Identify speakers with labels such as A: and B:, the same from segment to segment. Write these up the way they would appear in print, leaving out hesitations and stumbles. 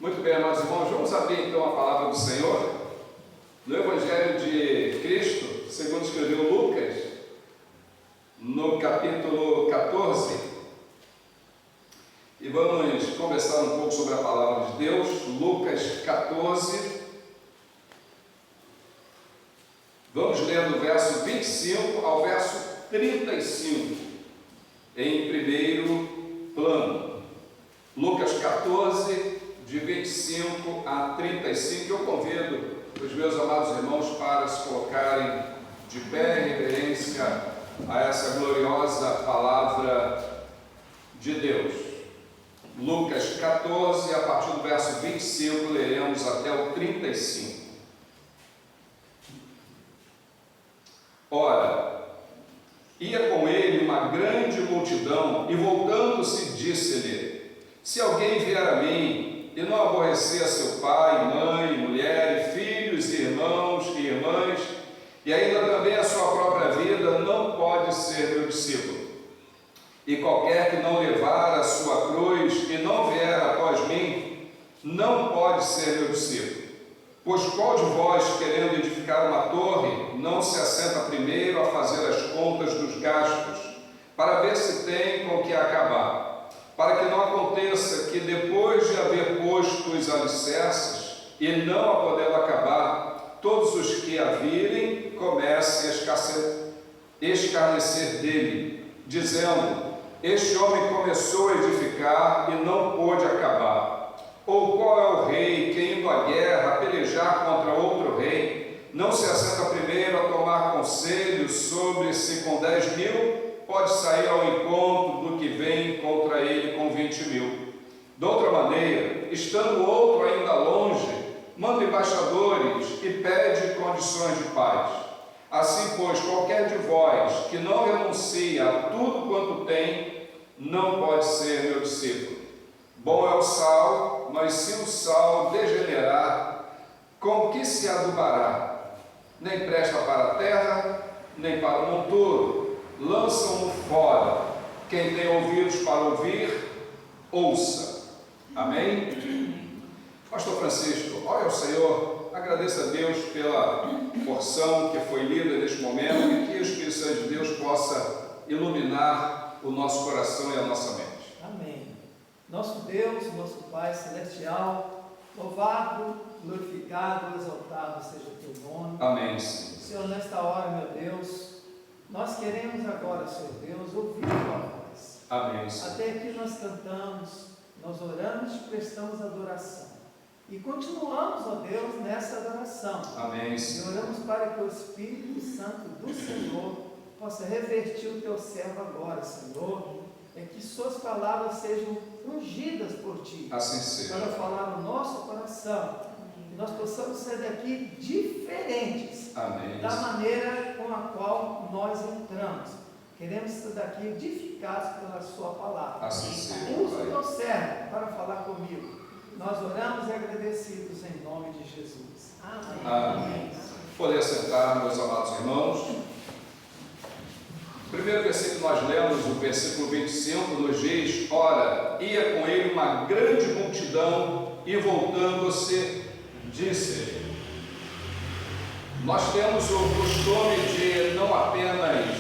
A: Muito bem, amados irmãos, vamos abrir então a palavra do Senhor no Evangelho de Cristo, segundo escreveu Lucas, no capítulo 14, e vamos conversar um pouco sobre a palavra de Deus. Lucas 14, vamos ler do verso 25 ao verso 35, em primeiro plano. Lucas 14, de 25 a 35, eu convido os meus amados irmãos para se colocarem de pé em reverência a essa gloriosa palavra de Deus. Lucas 14, a partir do verso 25, leremos até o 35. Ora, ia com ele uma grande multidão, e voltando-se, disse-lhe: se alguém vier a mim, e não aborrecer a seu pai, mãe, mulher, filhos, irmãos e irmãs, e ainda também a sua própria vida, não pode ser meu discípulo. E qualquer que não levar a sua cruz e não vier após mim, não pode ser meu discípulo. Pois qual de vós, querendo edificar uma torre, não se assenta primeiro a fazer as contas dos gastos, para ver se tem com que acabar? Para que não aconteça que, depois de haver posto os alicerces e não a podendo acabar, todos os que a virem comecem a escarnecer dele, dizendo: este homem começou a edificar e não pôde acabar. Ou qual é o rei que, indo à guerra, a pelejar contra outro rei, não se assenta primeiro a tomar conselho sobre se com 10.000 pode sair ao encontro do que vem contra ele com 20.000? De outra maneira, estando outro ainda longe, manda embaixadores e pede condições de paz. Assim, pois, qualquer de vós que não renuncia a tudo quanto tem, não pode ser meu discípulo. Bom é o sal, mas se o sal degenerar, com que se adubará? Nem presta para a terra, nem para o monturo. Lançam-no fora. Quem tem ouvidos para ouvir, ouça. Amém? Pastor Francisco, ore ao Senhor, agradeça a Deus pela porção que foi lida neste momento, e que o Espírito Santo de Deus possa iluminar o nosso coração e a nossa mente.
B: Amém. Nosso Deus, nosso Pai Celestial, louvado, glorificado, exaltado seja o teu nome.
A: Amém, Senhor.
B: Senhor, nesta hora, meu Deus, nós queremos agora, Senhor Deus, ouvir a tua voz.
A: Amém, Senhor.
B: Até aqui nós cantamos, nós oramos, prestamos adoração. E continuamos, ó Deus, nessa adoração.
A: Amém,
B: E
A: Senhor.
B: oramos para que o Espírito Santo do Senhor possa revertir o teu servo agora, Senhor. É que suas palavras sejam ungidas por ti.
A: Assim seja.
B: Para falar no nosso coração. Que nós possamos sair daqui diferentes.
A: Amém.
B: Da maneira com a qual nós entramos. Queremos sair daqui edificados pela sua palavra.
A: Assim seja,
B: Usa o
A: Pai.
B: teu servo para falar comigo. Nós oramos e agradecidos em nome de Jesus. Amém.
A: Amém. Poder sentar, meus amados irmãos. O primeiro versículo que nós lemos, o versículo 25, nos diz: ora, ia com ele uma grande multidão, e voltando-se, disse-lhe. Nós temos o costume de não apenas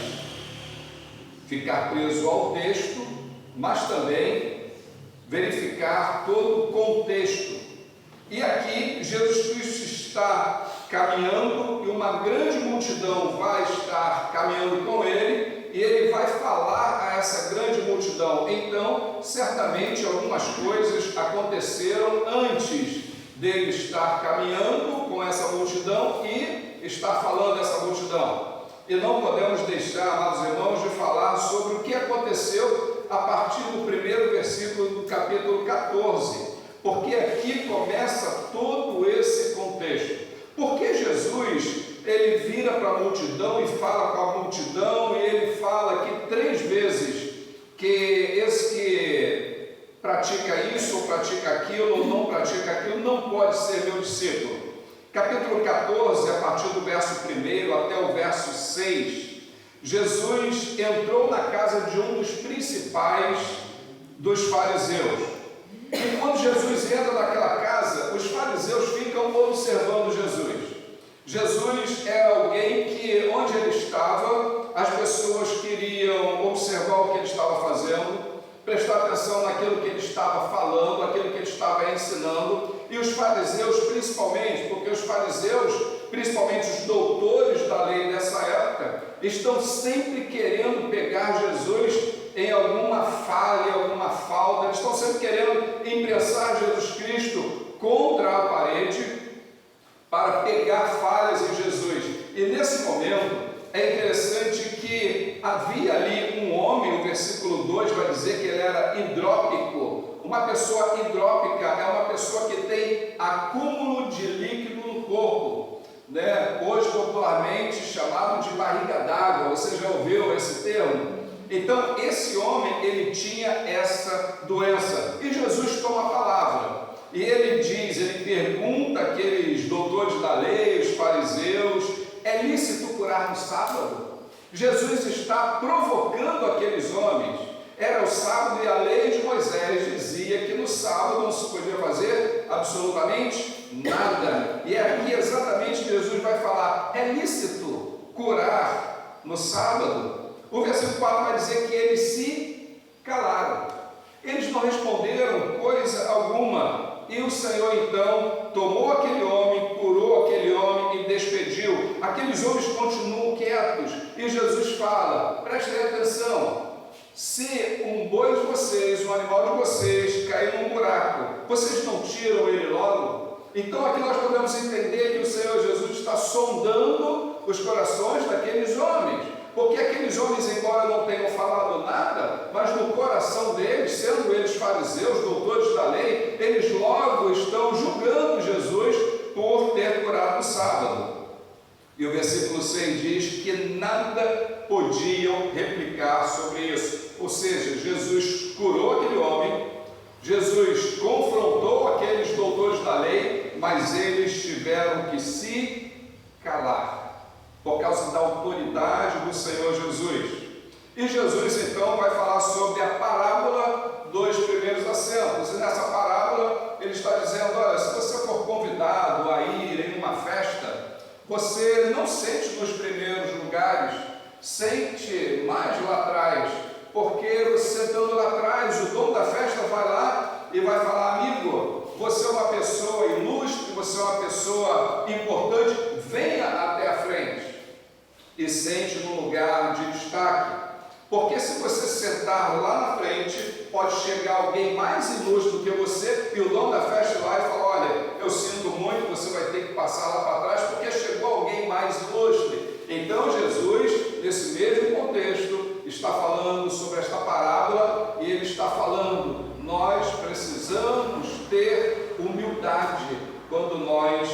A: ficar preso ao texto, mas também verificar todo o contexto. E aqui Jesus Cristo está caminhando, e uma grande multidão vai estar caminhando com ele, e ele vai falar a essa grande multidão. Então, certamente algumas coisas aconteceram antes dele estar caminhando com essa multidão e estar falando essa multidão. E não podemos deixar, amados irmãos, de falar sobre o que aconteceu a partir do primeiro versículo do capítulo 14, porque aqui começa todo esse contexto. Porque Jesus, ele vira para a multidão e fala com a multidão, e ele fala aqui 3 vezes que esse que pratica isso, ou pratica aquilo, ou não pratica aquilo, não pode ser meu discípulo. Capítulo 14, a partir do verso 1 até o verso 6, Jesus entrou na casa de um dos principais dos fariseus. E quando quando Jesus entra naquela casa, os fariseus ficam observando Jesus. Jesus era alguém que, onde ele estava, as pessoas queriam observar o que ele estava fazendo, prestar atenção naquilo que ele estava falando, aquilo que ele estava ensinando. E os fariseus, principalmente, porque os fariseus, principalmente os doutores da lei dessa época, estão sempre querendo pegar Jesus em alguma falha, alguma falta. Eles estão sempre querendo imprensar Jesus Cristo contra a parede para pegar falhas em Jesus. E nesse momento é interessante que havia ali um homem, o versículo 2 vai dizer que ele era hidrópico. Uma pessoa hidrópica é uma pessoa que tem acúmulo de líquido no corpo, né? Hoje popularmente chamado de barriga d'água. Você já ouviu esse termo? Então esse homem, ele tinha essa doença, e Jesus toma a palavra, e ele diz, ele pergunta àqueles doutores da lei, os fariseus: é lícito curar no sábado? Jesus está provocando aqueles homens. Era o sábado e a lei de Moisés dizia que no sábado não se podia fazer absolutamente nada. E é aqui exatamente que Jesus vai falar: é lícito curar no sábado? O versículo 4 vai dizer que eles se calaram. Eles não responderam coisa alguma. E o Senhor então tomou aquele homem, curou aquele homem e despediu. Aqueles homens continuam quietos. E Jesus fala: prestem atenção. Se um boi de vocês, um animal de vocês, cair num buraco, vocês não tiram ele logo? Então aqui nós podemos entender que o Senhor Jesus está sondando os corações daqueles homens, porque aqueles homens, embora não tenham falado nada, mas no coração deles, sendo eles fariseus, doutores da lei, eles logo estão julgando Jesus por ter curado no sábado. E o versículo 6 diz que nada podiam replicar sobre isso. Ou seja, Jesus curou aquele homem, Jesus confrontou aqueles doutores da lei, mas eles tiveram que se calar, por causa da autoridade do Senhor Jesus. E Jesus então vai falar sobre a parábola dos primeiros assentos. E nessa parábola ele está dizendo: olha, se você for convidado a ir em uma festa, você não sente nos primeiros lugares, sente mais lá atrás, porque você sentando lá atrás, o dono da festa vai lá e vai falar: amigo, você é uma pessoa ilustre, você é uma pessoa importante, venha até a frente e sente no lugar de destaque. Porque se você sentar lá na frente, pode chegar alguém mais ilustre do que você, e o dono da festa vai e fala: olha, eu sinto muito, você vai ter que passar lá para trás, porque chegou alguém mais ilustre. Então Jesus, nesse mesmo contexto, está falando sobre esta parábola, e ele está falando: nós precisamos ter humildade quando nós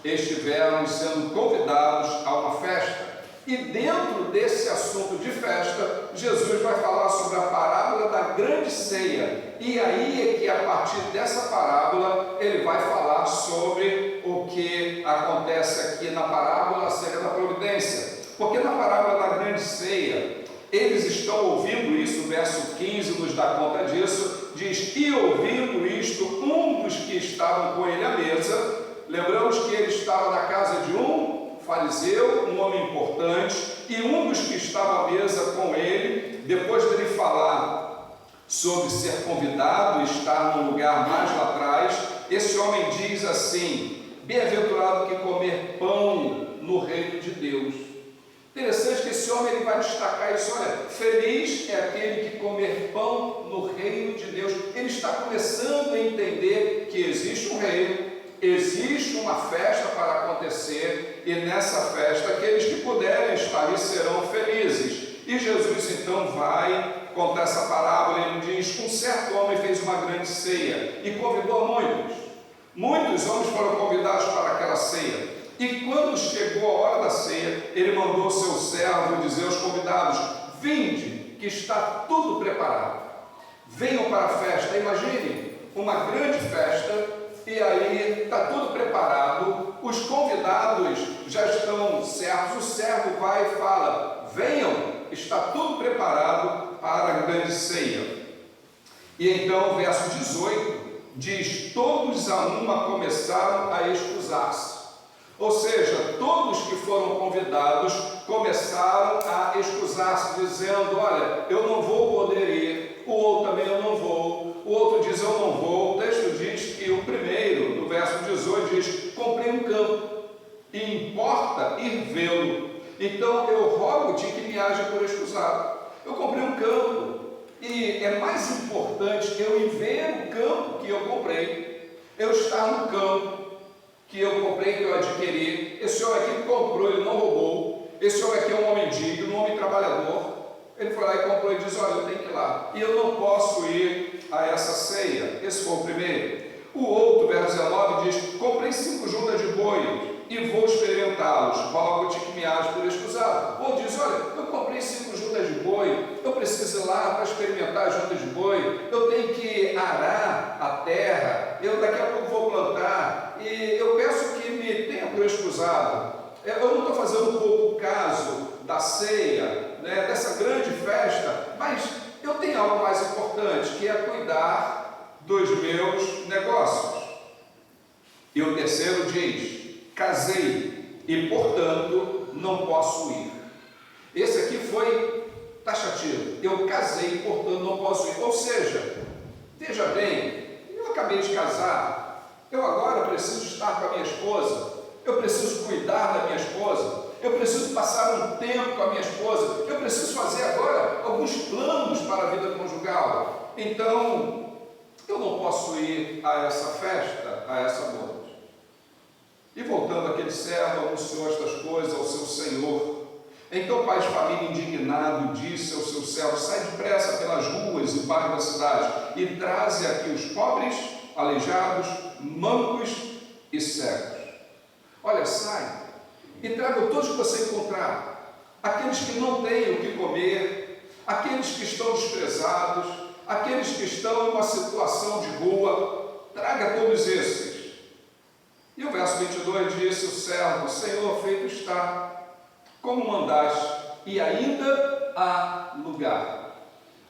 A: estivermos sendo convidados a uma festa. E dentro desse assunto de festa, Jesus vai falar sobre a parábola da grande ceia. E aí é que, a partir dessa parábola, ele vai falar sobre o que acontece aqui na parábola acerca da providência. Porque na parábola da grande ceia, eles estão ouvindo isso, o verso 15 nos dá conta disso, diz: e ouvindo isto, um dos que estavam com ele à mesa, lembramos que ele estava na casa de um fariseu, um homem importante, e um dos que estava à mesa com ele, depois dele falar sobre ser convidado e estar num lugar mais lá atrás, esse homem diz assim: bem-aventurado que comer pão no reino de Deus. Interessante que esse homem ele vai destacar isso: olha, feliz é aquele que comer pão no reino de Deus. Ele está começando a entender que existe um reino, existe uma festa para acontecer, e nessa festa aqueles que puderem estar ali serão felizes. E Jesus então vai contar essa parábola. Ele diz: um certo homem fez uma grande ceia e convidou muitos homens foram convidados para aquela ceia. E quando chegou a hora da ceia, ele mandou seu servo dizer aos convidados: vinde, que está tudo preparado, venham para a festa. Imagine uma grande festa, e aí está tudo preparado, os convidados já estão certos, o servo vai e fala: venham, está tudo preparado para a grande ceia. E então o verso 18 diz: todos a uma começaram a excusar-se. Ou seja, todos que foram convidados começaram a excusar-se, dizendo: olha, eu não vou poder ir, o outro também eu não vou, o outro diz: eu não vou. O texto diz que o primeiro, no verso 18, diz: comprei um campo, e importa ir vê-lo, então eu rogo-te que me haja por excusado. Eu comprei um campo, e é mais importante eu ir ver o campo que eu comprei, eu estar no campo que eu comprei, que eu adquiri. Esse homem aqui comprou, ele não roubou. Esse homem aqui é um homem digno, um homem trabalhador. Ele foi lá e comprou e disse: olha, eu tenho que ir lá, e eu não posso ir a essa ceia. Esse foi o primeiro. O outro, verso 19, diz: comprei 5 juntas de boi e vou experimentá-los, rogo-te que me haja por excusado. Ou diz: olha, eu comprei 5 juntas de boi, eu preciso ir lá para experimentar as juntas de boi, eu tenho que arar a terra, eu daqui a pouco vou plantar, e eu peço que me tenha por excusado. Eu não estou fazendo pouco caso da ceia, né, dessa grande festa, mas eu tenho algo mais importante, que é cuidar dos meus negócios. E o terceiro diz: casei e, portanto, não posso ir. Esse aqui foi taxativo. Eu casei e, portanto, não posso ir. Ou seja, veja bem, eu acabei de casar, eu agora preciso estar com a minha esposa, eu preciso cuidar da minha esposa, eu preciso passar um tempo com a minha esposa, eu preciso fazer agora alguns planos para a vida conjugal. Então, eu não posso ir a essa festa, a essa boda. E voltando, aquele servo anunciou estas coisas ao seu senhor. Então o pai de família, indignado, disse ao seu servo: sai depressa pelas ruas e bairros da cidade e traze aqui os pobres, aleijados, mancos e cegos. Olha, sai e traga todos que você encontrar, aqueles que não têm o que comer, aqueles que estão desprezados, aqueles que estão em uma situação de rua, traga todos esses. E o verso 22 disse: o servo: Senhor, feito está, como mandaste, e ainda há lugar.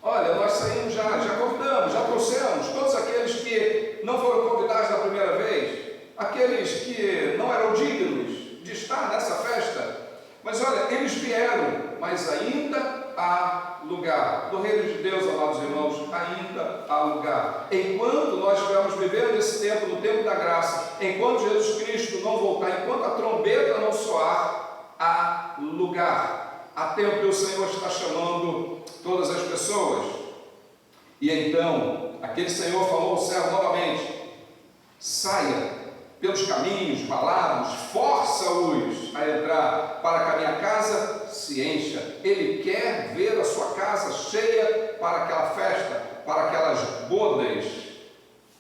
A: Olha, nós saímos já acordamos, já trouxemos todos aqueles que não foram convidados da primeira vez, aqueles que não eram dignos de estar nessa festa, mas olha, eles vieram, mas ainda há lugar. No reino de Deus, amados irmãos, ainda há lugar. Enquanto nós estivermos vivendo esse tempo, no tempo da graça, enquanto Jesus Cristo não voltar, enquanto a trombeta não soar, há lugar. Há tempo que o Senhor está chamando todas as pessoas. E então, aquele Senhor falou ao servo novamente: saia pelos caminhos valados, força-os a entrar, para que a minha casa se encha. Ele quer ver a sua casa cheia para aquela festa, para aquelas bodas.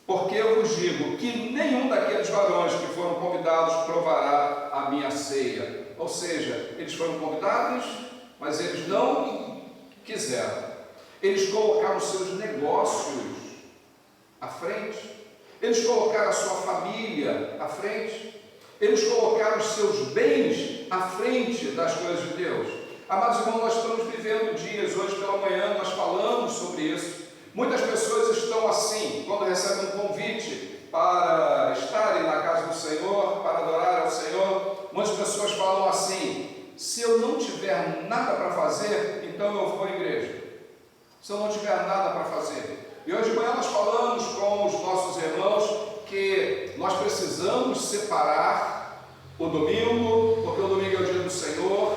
A: Porque eu vos digo que nenhum daqueles varões que foram convidados provará a minha ceia. Ou seja, eles foram convidados, mas eles não quiseram. Eles colocaram seus negócios à frente. Eles colocaram a sua família à frente, eles colocaram os seus bens à frente das coisas de Deus. Amados irmãos, nós estamos vivendo dias, hoje pela manhã nós falamos sobre isso. Muitas pessoas estão assim, quando recebem um convite para estarem na casa do Senhor, para adorar ao Senhor, muitas pessoas falam assim: se eu não tiver nada para fazer, então eu vou à igreja. Se eu não tiver nada para fazer. E hoje de manhã nós falamos com os nossos irmãos que nós precisamos separar o domingo, porque o domingo é o dia do Senhor.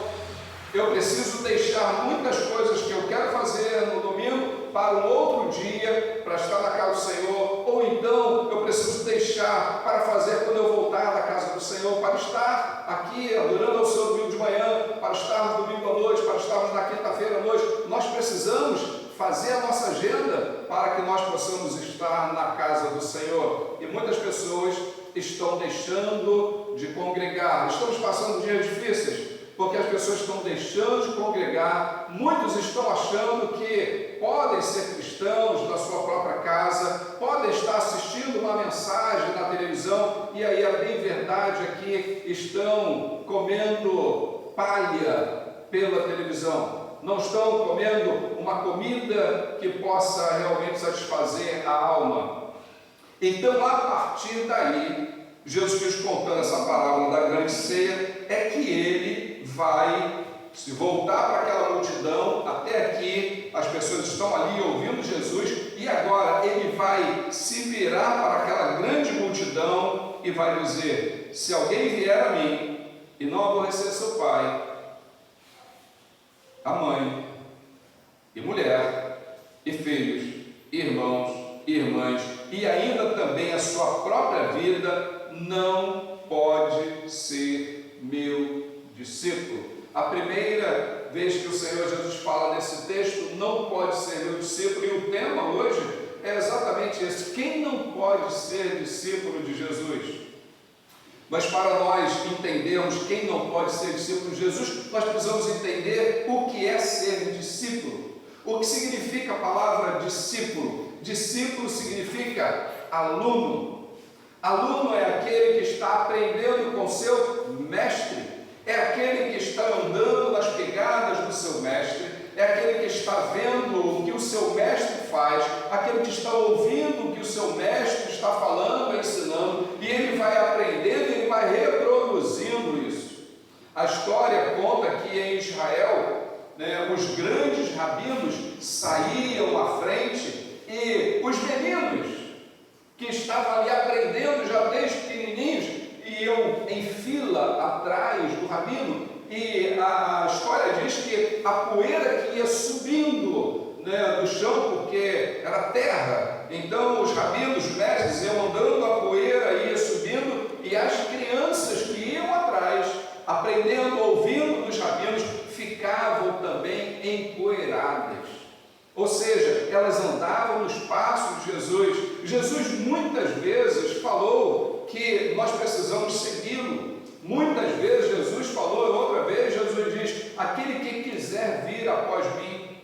A: Eu preciso deixar muitas coisas que eu quero fazer no domingo para um outro dia, para estar na casa do Senhor, ou então eu preciso deixar para fazer quando eu voltar da casa do Senhor, para estar aqui adorando ao Senhor domingo de manhã, para estarmos domingo à noite, para estarmos na quinta-feira à noite. Nós precisamos fazer a nossa agenda para que nós possamos estar na casa do Senhor. E muitas pessoas estão deixando de congregar. Estamos passando dias difíceis, porque as pessoas estão deixando de congregar. Muitos estão achando que podem ser cristãos na sua própria casa, podem estar assistindo uma mensagem na televisão, e aí a bem verdade é que estão comendo palha pela televisão. Não estão comendo uma comida que possa realmente satisfazer a alma. Então, a partir daí, Jesus Cristo contando essa parábola da grande ceia, é que ele vai se voltar para aquela multidão. Até aqui as pessoas estão ali ouvindo Jesus, e agora ele vai se virar para aquela grande multidão e vai dizer: se alguém vier a mim e não aborrecer seu pai, a mãe, e mulher, e filhos, irmãos, irmãs, e ainda também a sua própria vida, não pode ser meu discípulo. A primeira vez que o Senhor Jesus fala nesse texto, não pode ser meu discípulo, e o tema hoje é exatamente esse: quem não pode ser discípulo de Jesus? Mas para nós entendermos quem não pode ser discípulo de Jesus, nós precisamos entender o que é ser discípulo. O que significa a palavra discípulo? Discípulo significa aluno. Aluno é aquele que está aprendendo com seu mestre, é aquele que está andando nas pegadas do seu mestre, é aquele que está vendo o que o seu mestre faz, aquele que está ouvindo o que o seu mestre está falando, ensinando, e ele vai aprendendo, ele vai reproduzindo isso. A história conta que em Israel, os grandes rabinos saíam à frente, e os meninos que estavam ali aprendendo já desde pequenininhos iam em fila atrás do rabino, e a história diz que a poeira que ia subindo do chão, porque era terra, então os rabinos, os mestres, iam andando, a poeira ia subindo, e as crianças que iam atrás, aprendendo, ouvindo dos rabinos, ficavam também empoeiradas. Ou seja, elas andavam nos passos de Jesus. Jesus muitas vezes falou que nós precisamos segui-lo. Muitas vezes Jesus falou, outra vez Jesus diz: aquele que quiser vir após mim,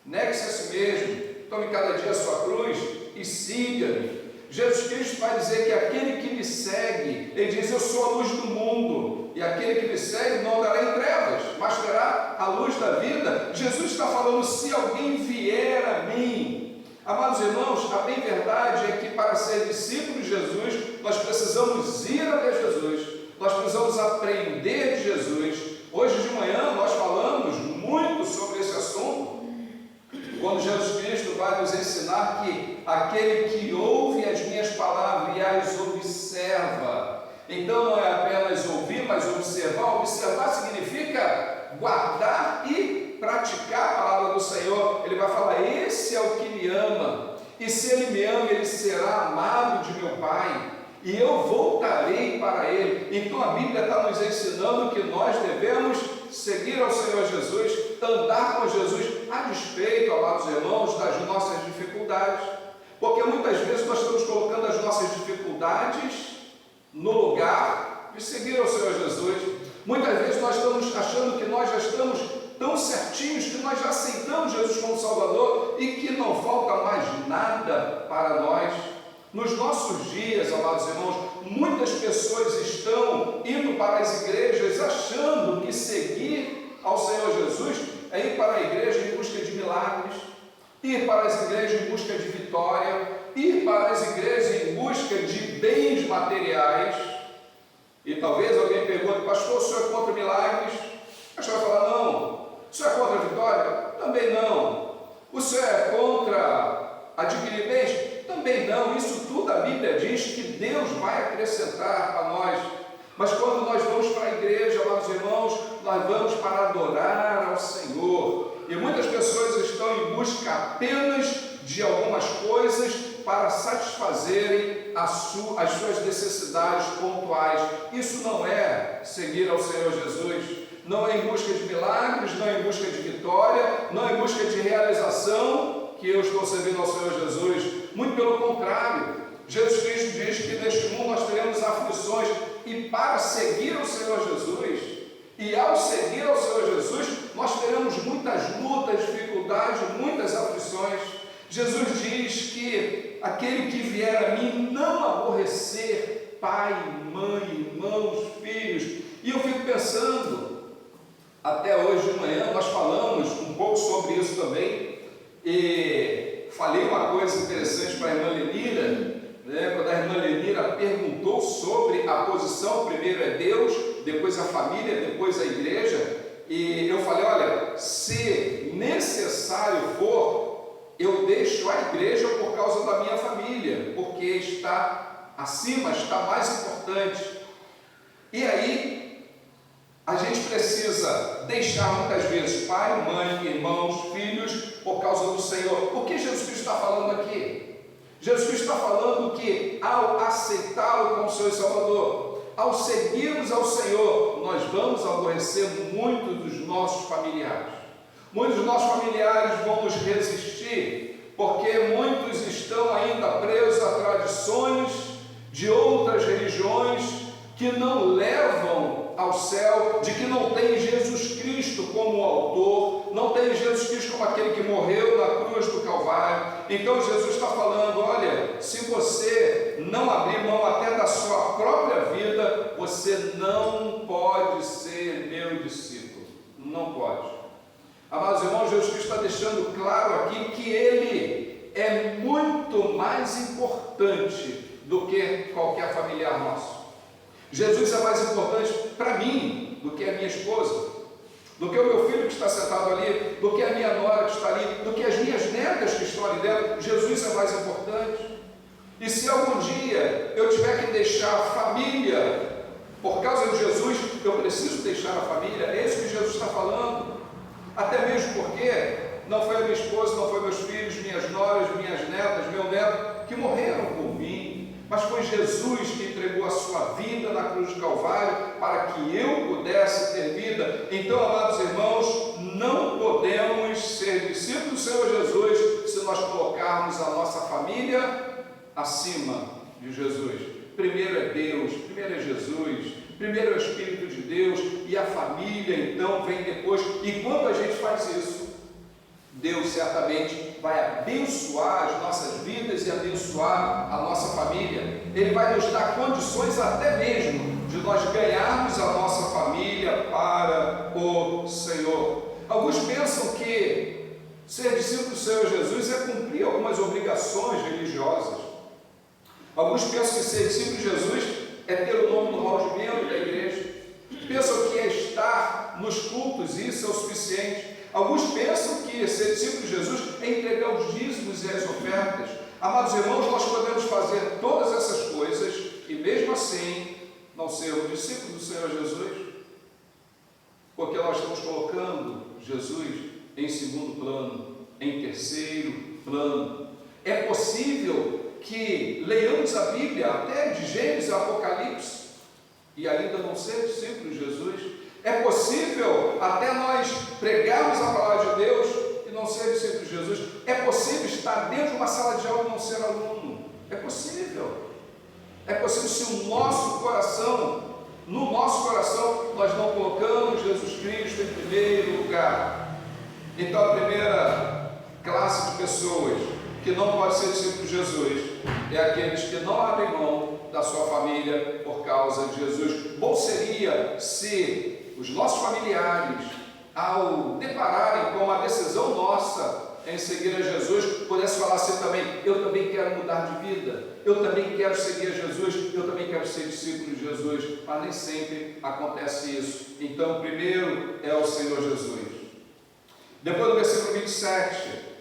A: negue-se a si mesmo, tome cada dia a sua cruz e siga-me. Jesus Cristo vai dizer que aquele que me segue, ele diz: eu sou a luz do mundo, e aquele que me segue não andará em trevas, mas terá a luz da vida. Jesus está falando: se alguém vier a mim. Amados irmãos, a bem verdade é que para ser discípulo de Jesus, nós precisamos ir até Jesus, nós precisamos aprender de Jesus. Hoje de manhã nós falamos muito sobre esse assunto, quando Jesus Cristo vai nos ensinar que aquele que ouve as minhas palavras e as observa, então não é apenas ouvir, mas observar. Observar significa guardar e praticar a palavra do Senhor. Ele vai falar: esse é o que me ama, e se ele me ama, ele será amado de meu Pai, e eu voltarei para ele. Então a Bíblia está nos ensinando que nós devemos seguir ao Senhor Jesus, andar com Jesus, a despeito, amados irmãos, das nossas dificuldades, porque muitas vezes nós estamos colocando as nossas dificuldades no lugar de seguir ao Senhor Jesus. Muitas vezes nós estamos achando que nós já estamos tão certinhos, que nós já aceitamos Jesus como Salvador e que não falta mais nada para nós. Nos nossos dias, amados irmãos, muitas pessoas estão indo para as igrejas achando que seguir ao Senhor Jesus é ir para a igreja em busca de milagres, ir para as igrejas em busca de vitória, ir para as igrejas em busca de bens materiais. E talvez alguém pergunte: pastor, o senhor é contra milagres? O senhor vai falar: não. O senhor é contra a vitória? Também não. O senhor é contra adquirir bens? Também não. Isso tudo a Bíblia diz que Deus vai acrescentar a nós. Mas quando nós vamos para a igreja, amados irmãos, nós vamos para adorar ao Senhor. E muitas pessoas estão em busca apenas de algumas coisas para satisfazerem as suas necessidades pontuais. Isso não é seguir ao Senhor Jesus. Não é em busca de milagres, não é em busca de vitória, não é em busca de realização que eu estou servindo ao Senhor Jesus. Muito pelo contrário, Jesus Cristo diz que neste mundo nós teremos aflições, e para seguir ao Senhor Jesus, e ao seguir ao Senhor Jesus, nós teremos muitas lutas, dificuldades, muitas aflições. Jesus diz que aquele que vier a mim não aborrecer pai, mãe, irmãos, filhos. E eu fico pensando, até hoje de manhã nós falamos um pouco sobre isso também, e falei uma coisa interessante para a irmã Lenira, primeiro é Deus, depois a família, depois a igreja. E eu falei, olha, se necessário for, eu deixo a igreja por causa da minha família, porque está acima, está mais importante. E aí, a gente precisa deixar muitas vezes pai, mãe, irmãos, filhos, por causa do Senhor. O que Jesus Cristo está falando aqui? Jesus Cristo está falando que ao aceitá-lo como Senhor e Salvador, ao seguirmos ao Senhor, nós vamos aborrecer muito dos nossos familiares. Muitos dos nossos familiares vão nos resistir, porque muitos estão ainda presos a tradições de outras religiões que não levam ao céu, de que não tem Jesus Cristo como autor, não tem Jesus Cristo como aquele que morreu na cruz do Calvário. Então Jesus está falando, olha, se você não abrir mão até da sua própria vida, você não pode ser meu discípulo, não pode. Amados irmãos, Jesus Cristo está deixando claro aqui que Ele é muito mais importante do que qualquer familiar nosso. Jesus é mais importante para mim do que a minha esposa, do que o meu filho que está sentado ali, do que a minha nora que está ali, do que as minhas netas que estão ali dentro. Jesus é mais importante. E se algum dia eu tiver que deixar a família por causa de Jesus, eu preciso deixar a família. É isso que Jesus está falando. Até mesmo porque não foi a minha esposa, não foi meus filhos, minhas noras, minhas netas, meu neto que morreram por mim, mas foi Jesus que entregou a sua vida na cruz do Calvário para que eu pudesse ter vida. Então, amados irmãos, não podemos ser discípulos do Senhor Jesus se nós colocarmos a nossa família acima de Jesus. Primeiro é Deus, primeiro é Jesus, primeiro é o Espírito de Deus, e a família então vem depois. E quando a gente faz isso, Deus certamente vai abençoar as nossas vidas e abençoar a nossa família. Ele vai nos dar condições até mesmo de nós ganharmos a nossa família para o Senhor. Alguns pensam que ser discípulo do Senhor Jesus é cumprir algumas obrigações religiosas. Alguns pensam que ser discípulo de Jesus é ter o nome no hall de membro da igreja. Pensam que é estar nos cultos, isso é o suficiente. Alguns pensam que ser discípulo de Jesus é entregar os dízimos e as ofertas. Amados irmãos, nós podemos fazer todas essas coisas e mesmo assim não sermos discípulos do Senhor Jesus, porque nós estamos colocando Jesus em segundo plano, em terceiro plano. É possível que leiamos a Bíblia até de Gênesis a Apocalipse e ainda não ser discípulo de Jesus. É possível até nós pregarmos a palavra de Deus e não ser discípulo de Jesus. É possível estar dentro de uma sala de aula e não ser aluno. É possível. É possível se no nosso coração, nós não colocamos Jesus Cristo em primeiro lugar. Então a primeira classe de pessoas que não pode ser discípulo de Jesus é aqueles que não abrem mão da sua família por causa de Jesus. Bom seria se os nossos familiares, ao depararem com uma decisão nossa em seguir a Jesus, pudessem falar assim também: eu também quero mudar de vida, eu também quero seguir a Jesus, eu também quero ser discípulo de Jesus. Mas nem sempre acontece isso. Então, primeiro é o Senhor Jesus. Depois do versículo 27,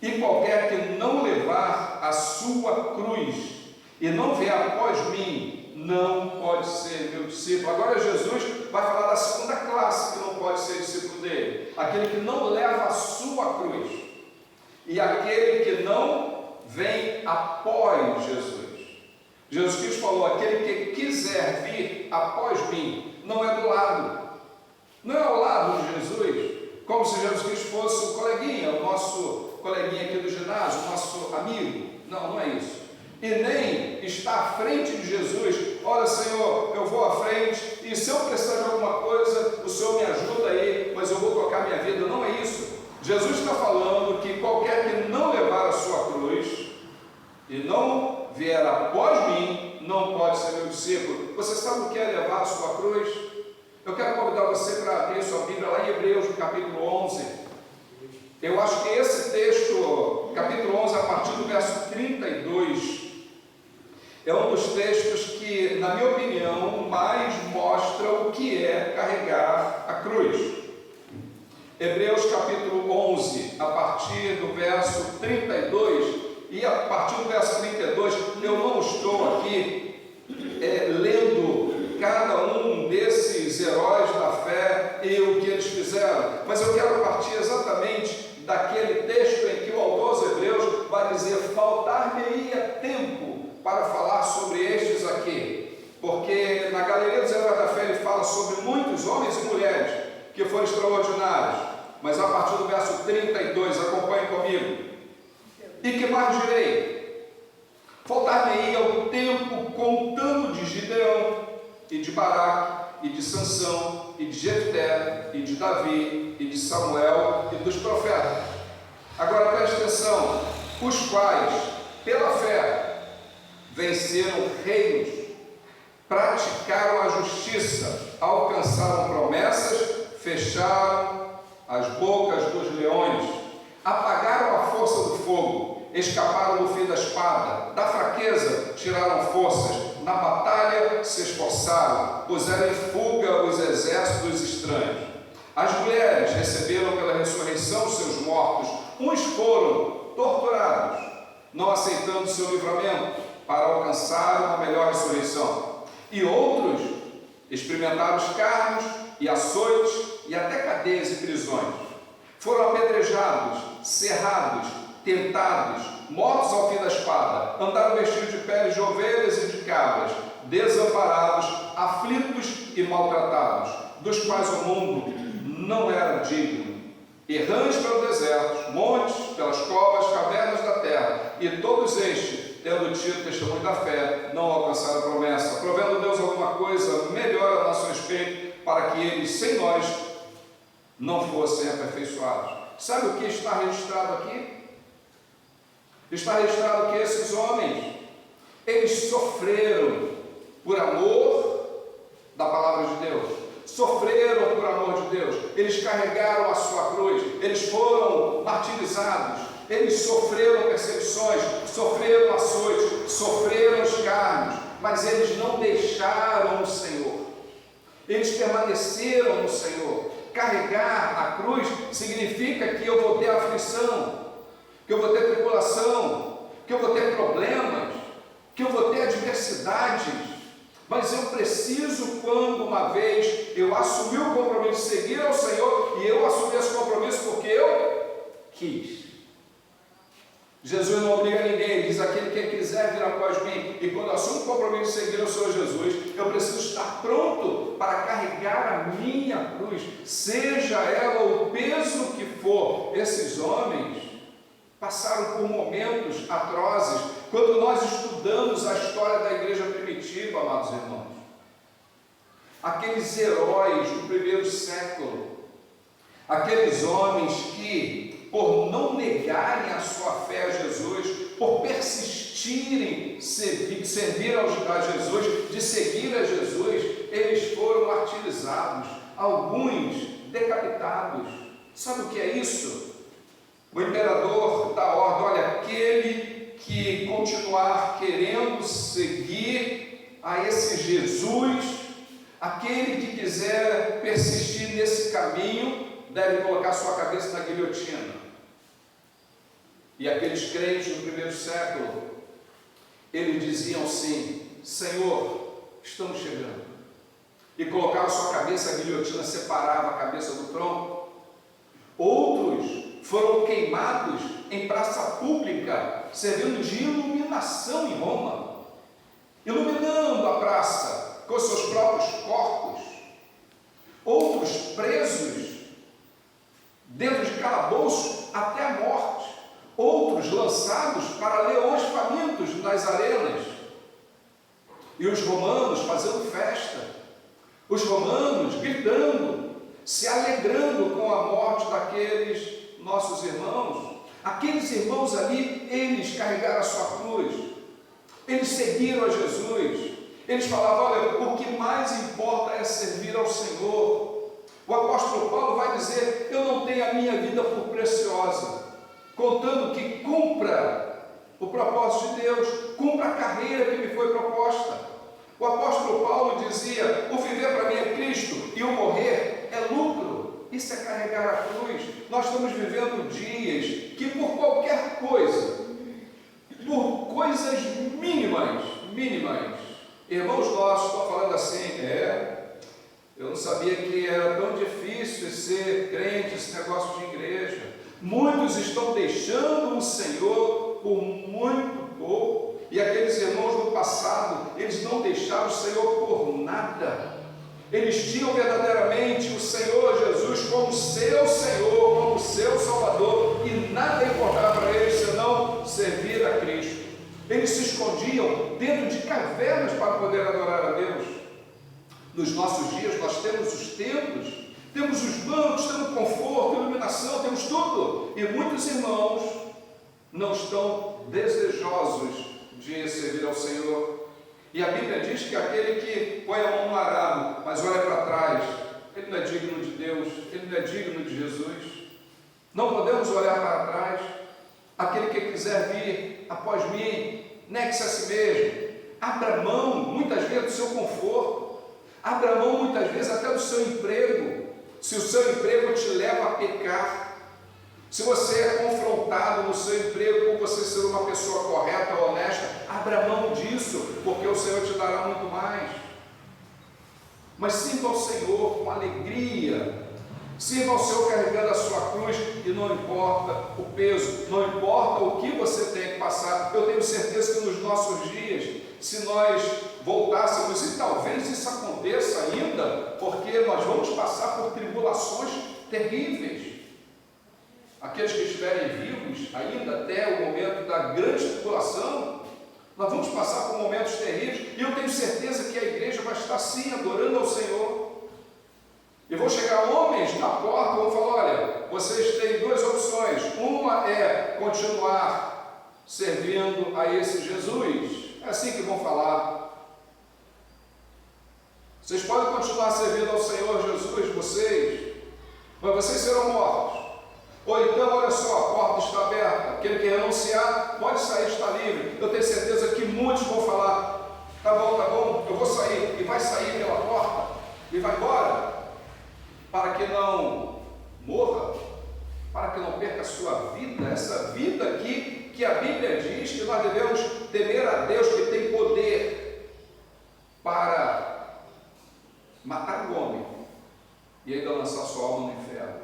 A: e qualquer que não levar a sua cruz e não vier após mim, não pode ser meu discípulo. Agora Jesus vai falar da segunda classe que não pode ser discípulo dele: aquele que não leva a sua cruz e aquele que não vem após Jesus. Jesus Cristo falou: aquele que quiser vir após mim, não é do lado, não é ao lado de Jesus, como se Jesus Cristo fosse o coleguinha, o nosso coleguinha aqui do ginásio, o nosso amigo. Não, não é isso. E nem está à frente de Jesus: olha, Senhor, eu vou à frente e se eu precisar de alguma coisa, o Senhor me ajuda aí, mas eu vou tocar minha vida. Não é isso. Jesus está falando que qualquer que não levar a sua cruz e não vier após mim, não pode ser meu discípulo. Você sabe o que é levar a sua cruz? Eu quero convidar você para abrir sua Bíblia lá em Hebreus, no capítulo 11. Eu acho que esse texto, capítulo 11, a partir do verso 32, É um dos textos que, na minha opinião, mais mostra o que é carregar a cruz. Hebreus capítulo 11, a partir do verso 32, e a partir do verso 32, eu não estou aqui lendo cada um desses heróis da fé e o que eles fizeram, mas eu quero partir exatamente daquele texto em que o autor aos Hebreus vai dizer: faltar-me-ia tempo para falar sobre estes aqui, porque na galeria dos heróis da fé ele fala sobre muitos homens e mulheres que foram extraordinários, mas a partir do verso 32, acompanhe comigo: e que mais direi? Faltar-me-ia o tempo contando de Gideão, e de Baraque, e de Sansão, e de Jefté, e de Davi, e de Samuel, e dos profetas. Agora preste atenção: os quais, pela fé, venceram reinos, praticaram a justiça, alcançaram promessas, fecharam as bocas dos leões, apagaram a força do fogo, escaparam do fio da espada, da fraqueza tiraram forças, na batalha se esforçaram, puseram em fuga os exércitos estranhos. As mulheres receberam pela ressurreição seus mortos, uns foram torturados, não aceitando seu livramento, para alcançar uma melhor ressurreição, e outros experimentaram escárnios e açoites e até cadeias e prisões. Foram apedrejados, cerrados, tentados, mortos ao fim da espada, andaram vestidos de peles de ovelhas e de cabras, desamparados, aflitos e maltratados, dos quais o mundo não era digno, errantes pelo deserto, montes, pelas covas, cavernas da terra, e todos estes, tendo tido testemunho da fé, não alcançaram a promessa, provendo Deus alguma coisa melhor a nosso respeito, para que eles, sem nós, não fossem aperfeiçoados. Sabe o que está registrado aqui? Está registrado que esses homens, eles sofreram por amor da palavra de Deus, sofreram por amor de Deus, eles carregaram a sua cruz, eles foram martirizados, eles sofreram perseguições, sofreram açoites, sofreram escárnios, mas eles não deixaram o Senhor, eles permaneceram no Senhor. Carregar a cruz significa que eu vou ter aflição, que eu vou ter tribulação, que eu vou ter problemas, que eu vou ter adversidades, mas eu preciso, quando uma vez eu assumi o compromisso de seguir ao Senhor, e eu assumi esse compromisso porque eu quis. Jesus não obriga ninguém, ele diz: aquele que quiser vir após mim. E quando eu assumo o compromisso de seguir ao Senhor Jesus, eu preciso estar pronto para carregar a minha cruz, seja ela o peso que for. Esses homens passaram por momentos atrozes. Quando nós estudamos a história da igreja primitiva, amados irmãos, aqueles heróis do primeiro século, aqueles homens que, por não negarem a sua fé a Jesus, por persistirem em servir a Jesus, de seguir a Jesus, eles foram martirizados, alguns decapitados. Sabe o que é isso? O imperador dá ordem: olha, aquele que continuar querendo seguir a esse Jesus, aquele que quiser persistir nesse caminho, deve colocar sua cabeça na guilhotina. E aqueles crentes do primeiro século, eles diziam assim: Senhor, estamos chegando. E colocavam sua cabeça, a guilhotina separava a cabeça do tronco. Outros foram queimados em praça pública, servindo de iluminação em Roma, iluminando a praça com seus próprios corpos. Outros presos dentro de calabouços até a morte. Outros lançados para leões famintos nas arenas. E os romanos fazendo festa, os romanos gritando, se alegrando com a morte daqueles nossos irmãos. Aqueles irmãos ali, eles carregaram a sua cruz, eles seguiram a Jesus, eles falavam: olha, o que mais importa é servir ao Senhor. O apóstolo Paulo vai dizer: eu não tenho a minha vida por preciosa, contando que cumpra o propósito de Deus, cumpra a carreira que me foi proposta. O apóstolo Paulo dizia: o viver para mim é Cristo e o morrer é lucro. Isso é carregar a cruz. Nós estamos vivendo dias que por qualquer coisa, por coisas mínimas, irmãos nossos estão falando assim: eu não sabia que era tão difícil ser crente, esse negócio de igreja. Muitos estão deixando o Senhor por muito pouco. E aqueles irmãos do passado, eles não deixaram o Senhor por nada. Eles tinham verdadeiramente o Senhor Jesus como seu Senhor, como seu Salvador, e nada importava para eles senão servir a Cristo. Eles se escondiam dentro de cavernas para poder adorar a Deus. Nos nossos dias nós temos os templos, temos os bancos, temos conforto, iluminação, temos tudo. E muitos irmãos não estão desejosos de servir ao Senhor. E a Bíblia diz que aquele que põe a mão no arado, mas olha para trás, ele não é digno de Deus, ele não é digno de Jesus. Não podemos olhar para trás. Aquele que quiser vir após mim, negue-se a si mesmo. Abra mão, muitas vezes, do seu conforto. Abra mão, muitas vezes, até do seu emprego. Se o seu emprego te leva a pecar, se você é confrontado no seu emprego por você ser uma pessoa correta, honesta, abra mão disso, porque o Senhor te dará muito mais. Mas sirva ao Senhor com alegria, sirva ao Senhor carregando a sua cruz, e não importa o peso, não importa o que você tem que passar. Eu tenho certeza que nos nossos dias, se nós voltássemos, e talvez isso aconteça ainda, porque nós vamos passar por tribulações terríveis. Aqueles que estiverem vivos ainda até o momento da grande tribulação, nós vamos passar por momentos terríveis, e eu tenho certeza que a igreja vai estar sim adorando ao Senhor. E vão chegar homens na porta e vão falar: olha, vocês têm duas opções. Uma é continuar servindo a esse Jesus. É assim que vão falar. Vocês podem continuar servindo ao Senhor Jesus, mas vocês serão mortos. Ou então, olha só, a porta está aberta, aquele que renunciar pode sair, está livre. Eu tenho certeza que muitos vão falar: tá bom, eu vou sair, e vai sair pela porta, e vai embora, para que não morra, para que não perca a sua vida, essa vida aqui, que a Bíblia diz que nós devemos temer a Deus, que tem poder para matar o homem, e ainda lançar sua alma no inferno.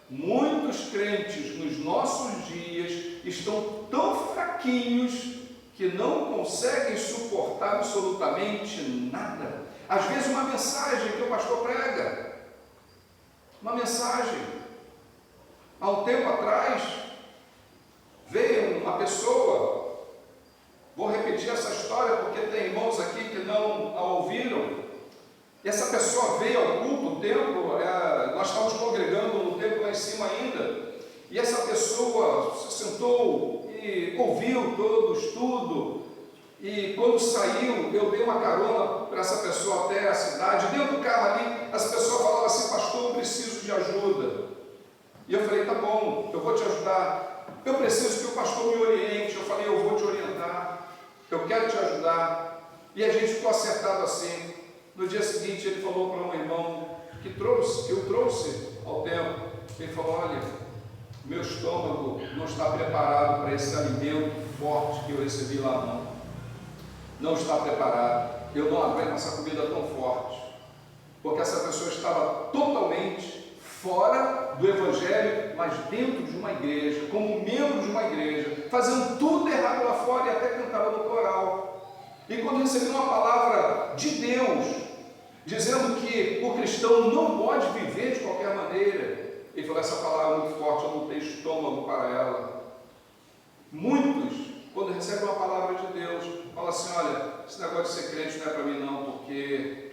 A: Muitos crentes nos nossos dias estão tão fraquinhos que não conseguem suportar absolutamente nada. Às vezes uma mensagem que o pastor prega, uma mensagem. Há um tempo atrás veio uma pessoa, vou repetir essa história porque tem irmãos aqui que não a ouviram. E essa pessoa veio ao culto, o templo, nós estávamos congregando no templo lá em cima ainda, e essa pessoa se sentou e ouviu todo o estudo, e quando saiu, eu dei uma carona para essa pessoa até a cidade. Dentro do carro ali, essa pessoa falava assim: pastor, eu preciso de ajuda. E eu falei: tá bom, eu vou te ajudar. Eu preciso que o pastor me oriente. Eu falei: eu vou te orientar, eu quero te ajudar. E a gente ficou acertado assim. No dia seguinte, ele falou para um irmão que eu trouxe ao templo. Ele falou: olha, meu estômago não está preparado para esse alimento forte que eu recebi lá, não está preparado. Eu não aguento essa comida tão forte, porque essa pessoa estava totalmente fora do Evangelho, mas dentro de uma igreja, como membro de uma igreja, fazendo tudo errado lá fora, e até cantava no coral. E quando recebeu uma palavra de Deus, dizendo que o cristão não pode viver de qualquer maneira, ele falou: essa palavra é muito forte, eu não tenho estômago para ela. Muitos, quando recebem uma palavra de Deus, falam assim: olha, esse negócio de ser crente não é para mim não, porque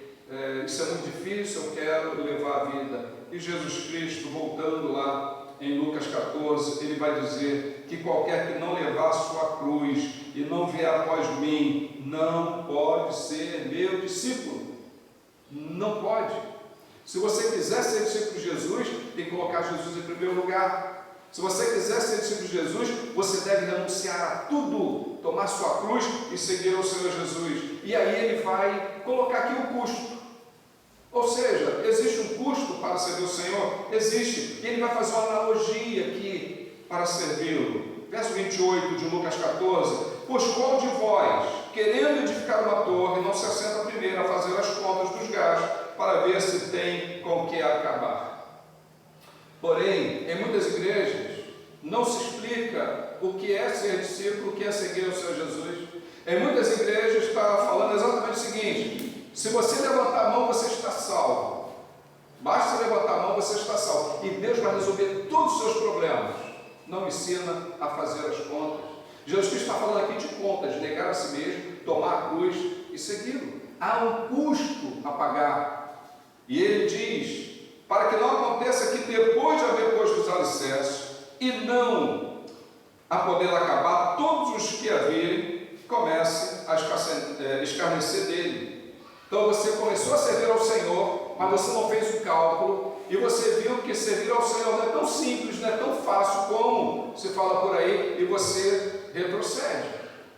A: isso é muito difícil, eu quero levar a vida. E Jesus Cristo, voltando lá em Lucas 14, ele vai dizer que qualquer que não levar a sua cruz e não vier após mim, não pode ser meu discípulo. Não pode. Se você quiser ser discípulo de Jesus, tem que colocar Jesus em primeiro lugar. Se você quiser ser discípulo de Jesus, você deve renunciar a tudo, tomar sua cruz e seguir ao Senhor Jesus. E aí ele vai colocar aqui o custo. Ou seja, existe um custo para servir o Senhor? Existe. E ele vai fazer uma analogia aqui para servi-lo. Verso 28 de Lucas 14. Pois qual de vós, querendo edificar uma torre, não se assenta primeiro a fazer as contas dos gastos, para ver se tem com que acabar? Porém, em muitas igrejas, não se explica o que é ser discípulo, o que é seguir ao Senhor Jesus. Em muitas igrejas está falando exatamente o seguinte: se você levantar a mão, você está salvo. Basta levantar a mão, você está salvo. E Deus vai resolver todos os seus problemas. Não ensina a fazer as contas. Jesus Cristo está falando aqui de contas, de negar a si mesmo, tomar a cruz e segui-lo. Há um custo a pagar. E ele diz, para que não aconteça que depois de haver posto os alicerces, e não a poder acabar, todos os que a virem, comecem a escarnecer dele. Então você começou a servir ao Senhor, mas você não fez o cálculo, e você viu que servir ao Senhor não é tão simples, não é tão fácil como se fala por aí, e você retrocede.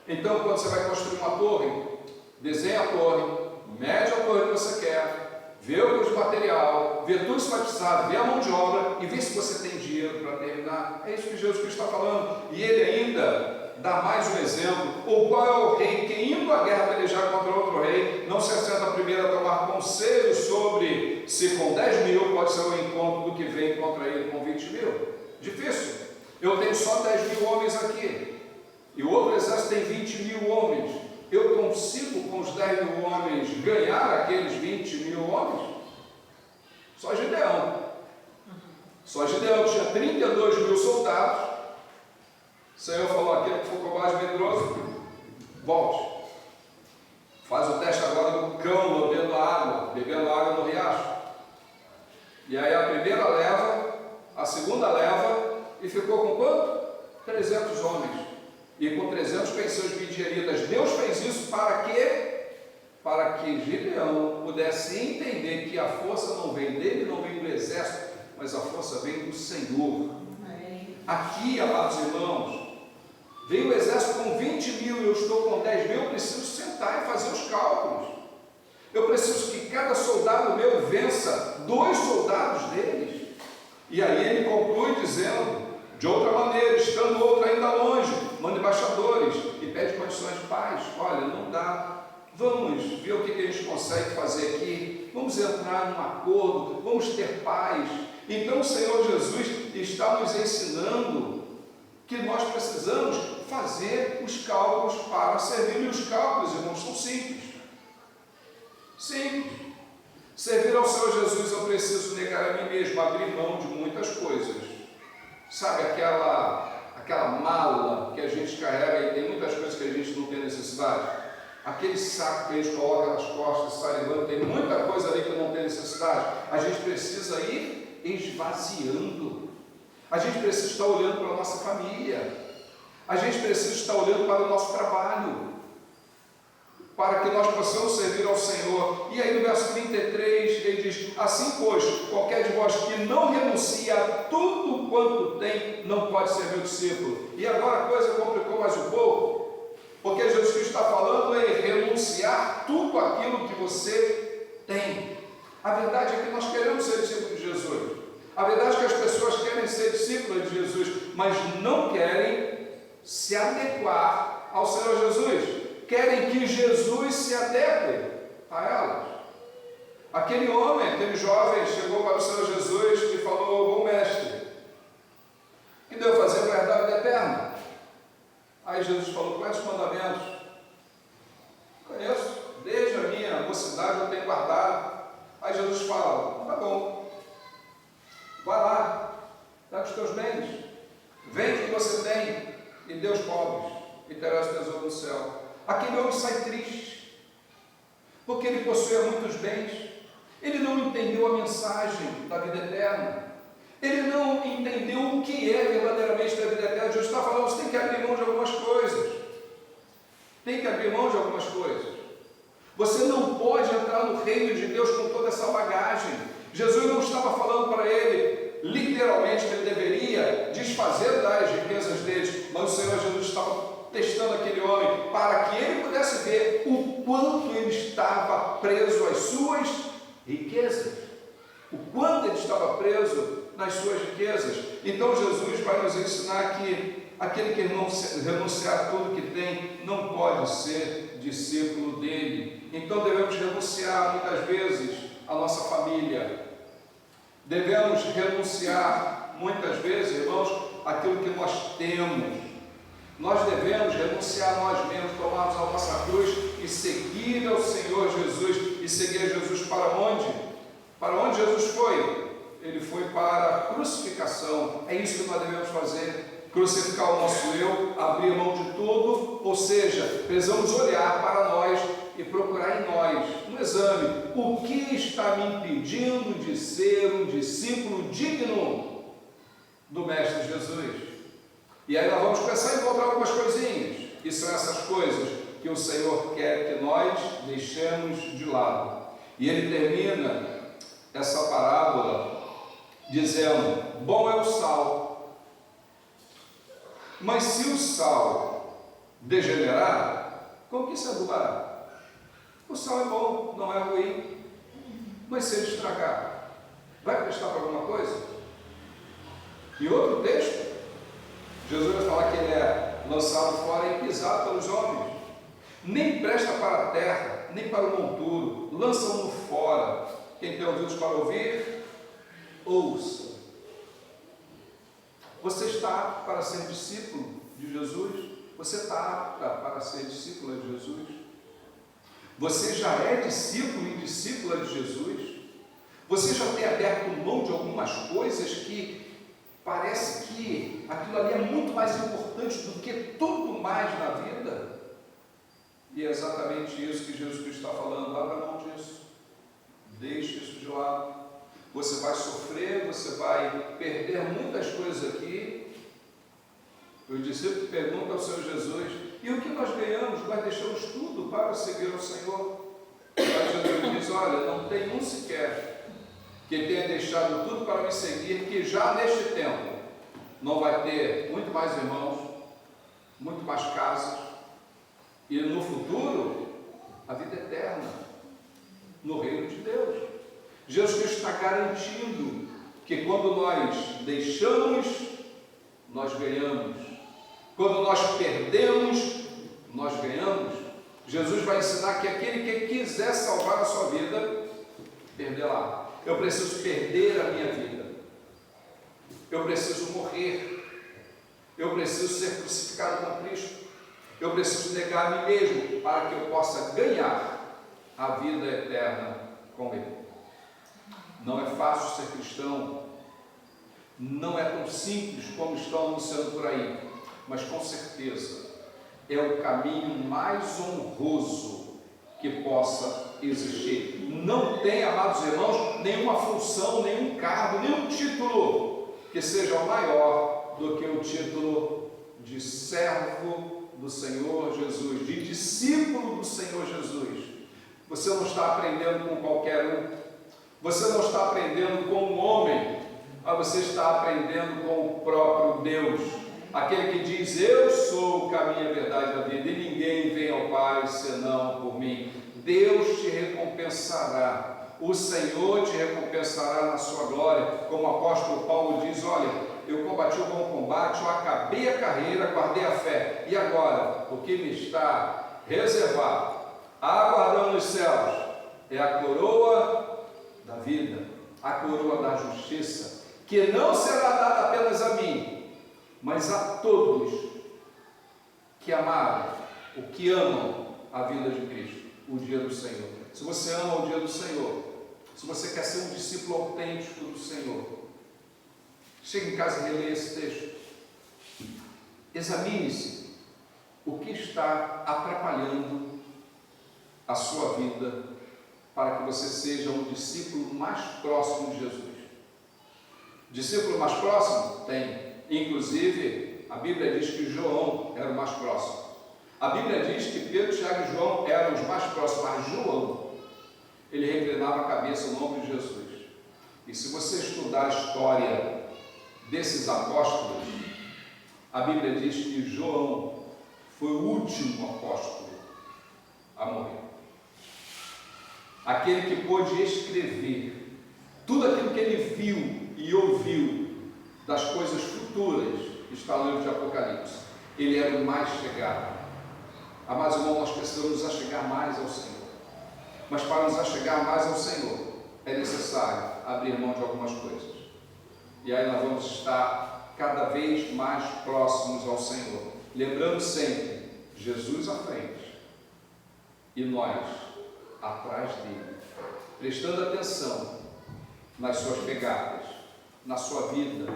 A: Então, quando você vai construir uma torre, desenha a torre, mede a torre que você quer, vê o custo de material, vê tudo que você vai precisar, vê a mão de obra e vê se você tem dinheiro para terminar. É isso que Jesus Cristo está falando. E ele ainda dá mais um exemplo. Ou qual é o rei que, indo à guerra pelejar contra outro rei, não se assenta primeiro a tomar conselho sobre se com 10 mil pode ser o encontro do que vem contra ele com 20 mil? Difícil. Eu tenho só 10 mil homens aqui, e o outro exército tem 20 mil homens. Eu consigo com os 10 mil homens ganhar aqueles 20 mil homens? Só Gideão. Só Gideão tinha 32 mil soldados. O Senhor falou: aquele que for covarde e medroso, volte. Faz o teste agora do cão bebendo água no riacho. E aí a primeira leva, a segunda leva, e ficou com quanto? 300 homens. E com 300 pensou os midianitas. Deus fez isso para quê? Para que Gideão pudesse entender que a força não vem dele, não vem do exército, mas a força vem do Senhor. Aqui, amados irmãos, veio o exército com 20 mil, eu estou com 10 mil, eu preciso sentar e fazer os cálculos. Eu preciso que cada soldado meu vença 2 soldados deles. E aí ele conclui dizendo, de outra maneira, estando outro ainda longe, manda embaixadores e pede condições de paz. Olha, não dá, vamos ver o que a gente consegue fazer aqui, vamos entrar num acordo, vamos ter paz. Então o Senhor Jesus está nos ensinando que nós precisamos fazer os cálculos para servir. E os cálculos, irmãos, são simples. Simples. Servir ao Senhor Jesus, eu preciso negar a mim mesmo, abrir mão de muitas coisas. Sabe aquela mala que a gente carrega e tem muitas coisas que a gente não tem necessidade? Aquele saco que a gente coloca nas costas, sai levando, tem muita coisa ali que não tem necessidade. A gente precisa ir esvaziando. A gente precisa estar olhando para a nossa família. A gente precisa estar olhando para o nosso trabalho, para que nós possamos servir ao Senhor. E aí no verso 33 ele diz: assim pois, qualquer de vós que não renuncia a tudo quanto tem, não pode ser meu discípulo. E agora a coisa complicou mais um pouco, porque Jesus Cristo está falando em renunciar tudo aquilo que você tem. A verdade é que nós queremos ser discípulos de Jesus. A verdade é que as pessoas querem ser discípulos de Jesus, mas não querem se adequar ao Senhor Jesus. Querem que Jesus se adeque a elas. Aquele homem, aquele jovem chegou para o Senhor Jesus e falou: bom mestre, o que devo fazer para herdar a vida eterna? Aí Jesus falou: quais os mandamentos? Conheço, desde a minha mocidade eu tenho guardado. Aí Jesus fala: tá bom, vai lá, dá os teus bens, vende o que você tem e dê aos pobres, e terás tesouro no céu. Aquele homem sai triste, porque ele possuía muitos bens. Ele não entendeu a mensagem da vida eterna. Ele não entendeu o que é verdadeiramente da vida eterna. Jesus está falando: você tem que abrir mão de algumas coisas. Tem que abrir mão de algumas coisas. Você não pode entrar no reino de Deus com toda essa bagagem. Jesus não estava falando para ele: literalmente que ele deveria desfazer das riquezas deles, mas o Senhor Jesus estava testando aquele homem para que ele pudesse ver o quanto ele estava preso às suas riquezas, o quanto ele estava preso nas suas riquezas. Então Jesus vai nos ensinar que aquele que não renunciar a tudo que tem não pode ser discípulo dele. Então devemos renunciar muitas vezes à nossa família, devemos renunciar muitas vezes, irmãos, aquilo que nós temos. Nós devemos renunciar a nós mesmos, tomarmos a nossa cruz e seguir ao Senhor Jesus. E seguir a Jesus para onde? Para onde Jesus foi? Ele foi para a crucificação. É isso que nós devemos fazer: crucificar o nosso eu, abrir mão de tudo, ou seja, precisamos olhar para nós e procurar em nós um exame. O que está me impedindo de ser um discípulo digno do Mestre Jesus? E aí nós vamos começar a encontrar algumas coisinhas, e são essas coisas que o Senhor quer que nós deixemos de lado. E ele termina essa parábola dizendo: bom é o sal, mas se o sal degenerar, com que se adubará? O sal é bom, não é ruim, mas se ele estragar, vai prestar para alguma coisa? E outro texto, Jesus vai falar que ele é lançado fora e pisado pelos homens, nem presta para a terra, nem para o monturo, lançam-no fora. Quem tem ouvidos para ouvir, ouça. Você está para ser discípulo de Jesus? Você está apta para ser discípula de Jesus? Você já é discípulo e discípula de Jesus? Você já tem aberto mão de algumas coisas que parece que aquilo ali é muito mais importante do que tudo mais na vida? E é exatamente isso que Jesus Cristo está falando: abra mão disso, deixe isso de lado. Você vai sofrer, você vai perder muitas coisas aqui. O discípulo pergunta ao Senhor Jesus: e o que nós ganhamos? Nós deixamos tudo para seguir ao Senhor. Mas Jesus diz: olha, não tem um sequer que tenha deixado tudo para me seguir, que já neste tempo não vai ter muito mais irmãos, muito mais casas, e no futuro a vida eterna no reino de Deus. Jesus Cristo está garantindo que quando nós deixamos, nós ganhamos. Quando nós perdemos, nós ganhamos. Jesus vai ensinar que aquele que quiser salvar a sua vida, perderá. Eu preciso perder a minha vida, eu preciso morrer, eu preciso ser crucificado com Cristo, eu preciso negar a mim mesmo para que eu possa ganhar a vida eterna com Ele. Não é fácil ser cristão, não é tão simples como estão anunciando por aí, mas com certeza é o caminho mais honroso que possa existir. Não tem, amados irmãos, nenhuma função, nenhum cargo, nenhum título que seja maior do que o título de servo do Senhor Jesus, de discípulo do Senhor Jesus. Você não está aprendendo com qualquer um, você não está aprendendo com um homem, mas você está aprendendo com o próprio Deus, aquele que diz: eu sou o caminho, a verdade e a vida, e ninguém vem ao Pai senão por mim. Deus te recompensará, o Senhor te recompensará na sua glória, como o apóstolo Paulo diz: olha, eu combati o bom combate, eu acabei a carreira, guardei a fé, e agora, o que me está reservado, aguardando nos céus, é a coroa da vida, a coroa da justiça, que não será dada apenas a mim, mas a todos que amarem, ou que amam a vida de Cristo, o dia do Senhor. Se você ama o dia do Senhor, se você quer ser um discípulo autêntico do Senhor, chegue em casa e releia esse texto. Examine-se o que está atrapalhando a sua vida para que você seja um discípulo mais próximo de Jesus. Discípulo mais próximo? Tem. Inclusive, a Bíblia diz que João era o mais próximo. A Bíblia diz que Pedro, Tiago e João eram os mais próximos, mas João, ele reclinava a cabeça no ombro de Jesus. E se você estudar a história desses apóstolos, a Bíblia diz que João foi o último apóstolo a morrer. Aquele que pôde escrever tudo aquilo que ele viu e ouviu das coisas futuras, que está no livro de Apocalipse. Ele era o mais chegado. Amados irmãos, nós precisamos nos achegar mais ao Senhor. Mas para nos achegar mais ao Senhor, é necessário abrir mão de algumas coisas. E aí nós vamos estar cada vez mais próximos ao Senhor. Lembrando sempre, Jesus à frente e nós atrás dele. Prestando atenção nas suas pegadas, na sua vida,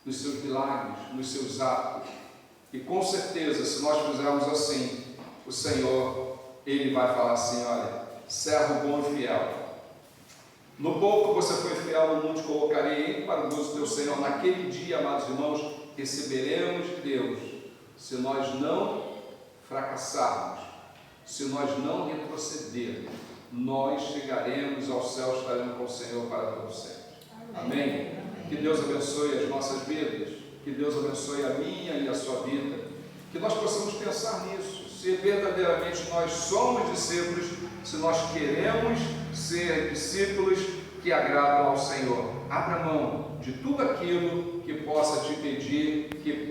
A: nos seus milagres, nos seus atos. E com certeza, se nós fizermos assim, o Senhor, Ele vai falar assim: olha, servo bom e fiel. No pouco você foi fiel, no mundo te colocarei para o gozo do teu Senhor. Naquele dia, amados irmãos, receberemos de Deus, se nós não fracassarmos, se nós não retrocedermos, nós chegaremos ao céu, estaremos com o Senhor para todo sempre. Amém? Que Deus abençoe as nossas vidas, que Deus abençoe a minha e a sua vida, que nós possamos pensar nisso, se verdadeiramente nós somos discípulos, se nós queremos ser discípulos que agradam ao Senhor. Abra mão de tudo aquilo que possa te impedir, que possa